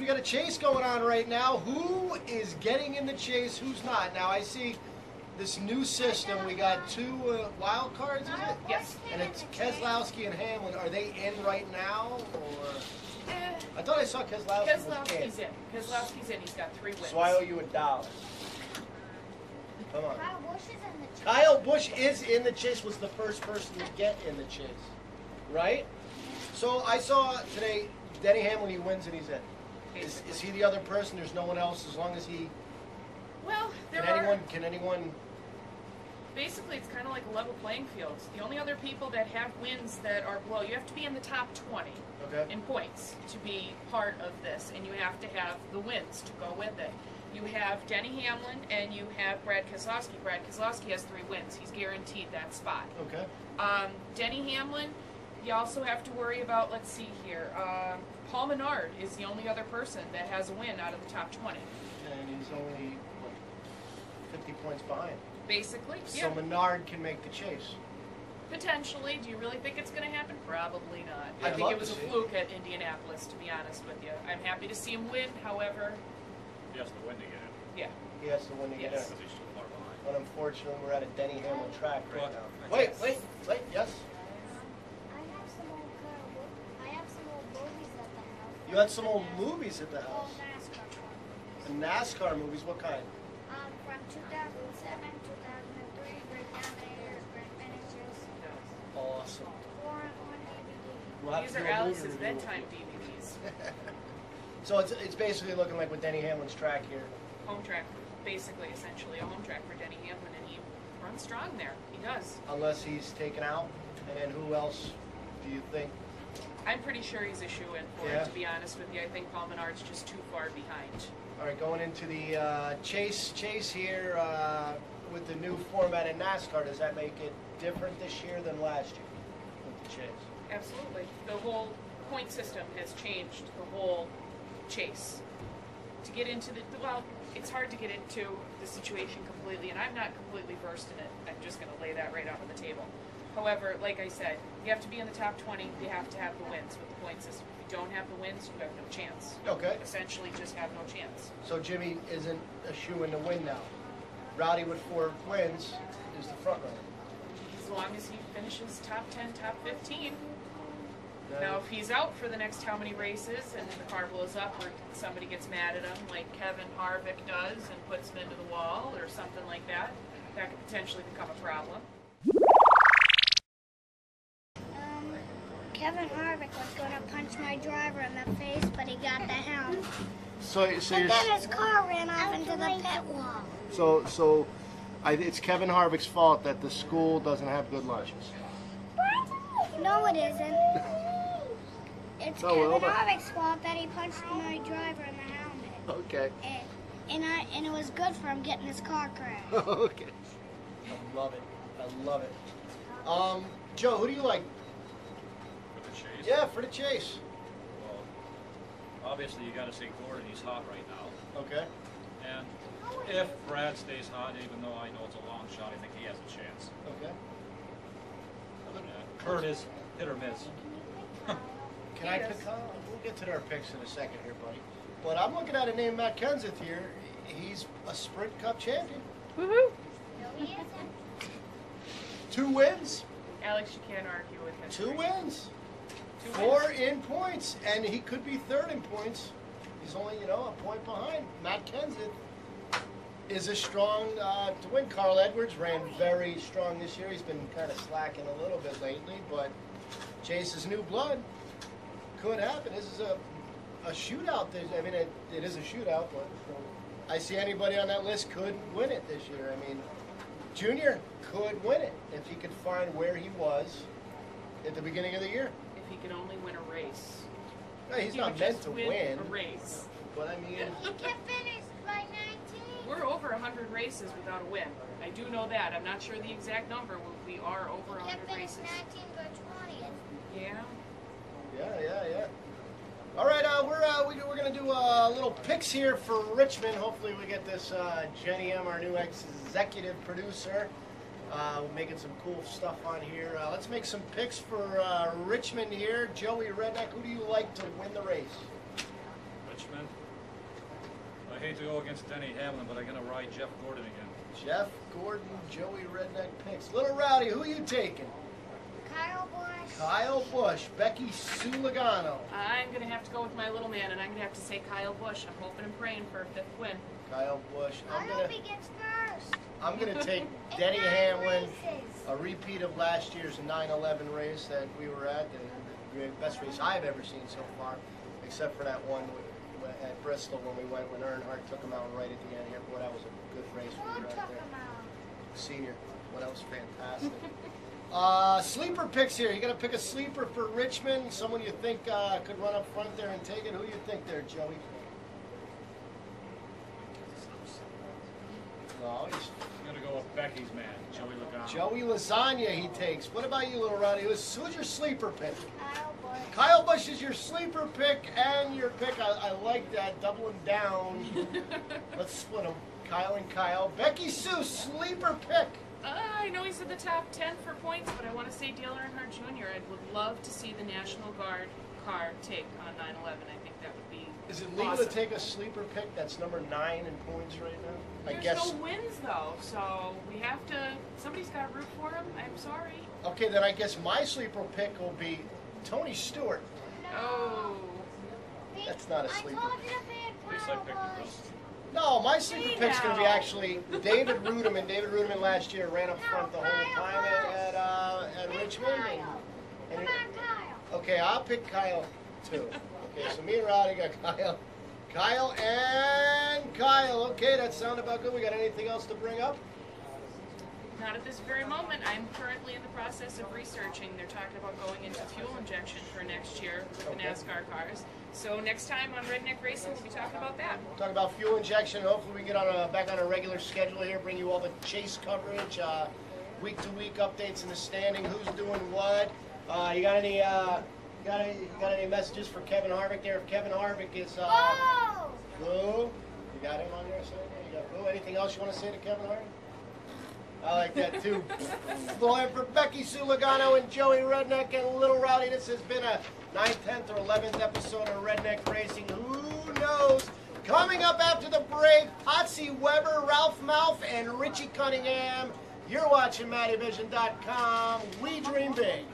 we got a chase going on right now. Who is getting in the chase? Who's not? Now I see this new system. We got two wild cards, is it? Yes. And it's Keselowski and Hamlin. Are they in right now, or? I thought I saw Keselowski. Keselowski's in. Keselowski's in. He's got 3 wins. So I owe you $1. Come on. Kyle Busch is in the chase. Kyle Busch is in the chase. Was the first person to get in the chase, right? So I saw today Denny Hamlin. He wins and he's in. Is he the other person? There's no one else as long as he. Well, Can anyone? Basically, it's kind of like a level playing field. The only other people that have wins that are below, you have to be in the top 20 in points to be part of this, and you have to have the wins to go with it. You have Denny Hamlin and you have Brad Keselowski. Brad Keselowski has 3 wins. He's guaranteed that spot. Okay. Denny Hamlin, you also have to worry about, let's see here, Paul Menard is the only other person that has a win out of the top 20. And he's only, what, 50 points behind. Basically, yeah. So Menard can make the chase. Potentially. Do you really think it's going to happen? Probably not. I I'd think love it was to a see it. fluke at Indianapolis, to be honest with you. I'm happy to see him win, however. He has to win to get in. Yeah. He has to win to get in. Because he's too far behind. But unfortunately, we're at a Denny Hamlin track right But- now. Wait, yes? I have some old movies at the house. You had some old movies at the Old house. NASCAR cars. The NASCAR movies, what kind? From 2007, 2003, Great Dominators, Great Finishes, Awesome. 4 on DVD. We'll have These to are do a movie Alex's review. bedtime DVDs. So it's basically looking like with Denny Hamlin's track here. Home track, basically, essentially a home track for Denny Hamlin, and he runs strong there. He does. Unless he's taken out. And then who else do you think? I'm pretty sure he's a shoe-in for Yeah. it, to be honest with you. I think Paul Menard's just too far behind. All right, going into the chase here with the new format in NASCAR, does that make it different this year than last year with the chase? Absolutely. The whole point system has changed the whole chase. To get into the, well, it's hard to get into the situation completely, and I'm not completely versed in it. I'm just going to lay that right out on the table. However, like I said, you have to be in the top 20. You have to have the wins with the point system. If you don't have the wins, you have no chance. Okay. Essentially, just have no chance. So Jimmy isn't a shoe-in to win now. Rowdy with 4 wins is the front runner. As long as he finishes top 10, top 15. Now, if he's out for the next how many races and the car blows up or somebody gets mad at him like Kevin Harvick does and puts him into the wall or something like that, that could potentially become a problem. Kevin Harvick was going to punch my driver in the face, but he got the helm. So But then his car ran off into the pit wall. So it's Kevin Harvick's fault that the school doesn't have good lunches. No, it isn't. It's No, Kevin hold on. Harvick's fault that he punched my driver in the helmet. Okay. And it was good for him getting his car crashed. Okay. I love it. I love it. Joe, who do you like? For the chase? Yeah, for the chase. Well, obviously you got to say Gordon. He's hot right now. Okay. And if Brad stays hot, even though I know it's a long shot, I think he has a chance. Okay. Kurt is hit or miss. Can I pick on? We'll get to our picks in a second here, buddy. But I'm looking at a name, Matt Kenseth here. He's a Sprint Cup champion. Woohoo! 2 wins. Alex, you can't argue with him. 2 wins. 2 4 wins. in points, and he could be 3rd in points. He's only, a point behind. Matt Kenseth is a strong to win. Carl Edwards ran very strong this year. He's been kind of slacking a little bit lately, but Chase's new blood could happen. This is a shootout. I mean, it is a shootout, but I see anybody on that list could win it this year. I mean, Junior could win it if he could find where he was at the beginning of the year. If he could only win a race. No, he's He not would meant just to win win, a race. but I mean, He can finish by 19. We're over 100 races without a win. I do know that. I'm not sure the exact number. We are over He 100 can finish races. 19 by 20. Yeah. yeah. All right, we're gonna do a little picks here for Richmond. Hopefully, we get this Jenny M, our new executive producer, making some cool stuff on here. Let's make some picks for Richmond here. Joey Redneck, who do you like to win the race? Richmond. to go against Denny Hamlin, but I'm going to ride Jeff Gordon again. Jeff Gordon, Joey Redneck picks. Little Rowdy, who are you taking? Kyle Busch. Kyle Busch, Becky Sue Logano. I'm going to have to go with my little man, and I'm going to have to say Kyle Busch. I'm hoping and praying for a 5th win. Kyle Busch. I hope he gets first. I'm gonna take Denny Hamlin, a repeat of last year's 9/11 race that we were at, the best race I've ever seen so far, except for that one at Bristol when we went when Earnhardt took him out right at the end here. Boy, that was a good race. Who took him out? Senior. Well, that was fantastic. Sleeper picks here. You got to pick a sleeper for Richmond. Someone you think could run up front there and take it. Who do you think there, Joey? No, I'm going to go with Becky's man, Joey Logano. Joey Lasagna he takes. What about you, little Rowdy? Who's your sleeper pick? Kyle Busch. Kyle Busch is your sleeper pick and your pick. I like that, doubling down. Let's split them. Kyle and Kyle. Becky Sue, sleeper pick. I know he's in the top 10 for points, but I want to say Dale Earnhardt Jr. I would love to see the National Guard car take on 9/11. I think that would be Is it legal awesome. to take a sleeper pick that's number 9 in points right now? There's I guess. no wins, though, so we have to, somebody's got to root for him. I'm sorry. Okay, then I guess my sleeper pick will be Tony Stewart. Oh. That's not a sleeper. I told you to pick At least I Kyle picked Busch. him. No, my sleeper Hey, pick's going to be now. actually David Ruderman. David Ruderman last year ran up front the whole time at Pick Richmond. Kyle. And Come on, Kyle. okay, I'll pick Kyle too. Okay, so me and Rowdy got Kyle. Kyle and Kyle. Okay, that sounded about good. We got anything else to bring up? Not at this very moment. I'm currently in the process of researching. They're talking about going into fuel injection for next year with the Okay. NASCAR cars. So next time on Redneck Racing, we'll be talking about that. Talk about fuel injection. Hopefully we get back on a regular schedule here. Bring you all the chase coverage, week-to-week updates in the standing. Who's doing what? You got any? You got any messages for Kevin Harvick there? If Kevin Harvick is Oh! boo, you got him on your side. You got boo. Anything else you want to say to Kevin Harvick? I like that too. Boy, for Becky Sue Logano and Joey Redneck and Little Rowdy, this has been a 9th, 10th, or 11th episode of Redneck Racing. Who knows? Coming up after the break, Patsy Weber, Ralph Mouth, and Richie Cunningham. You're watching Mattyvison.com. We dream big.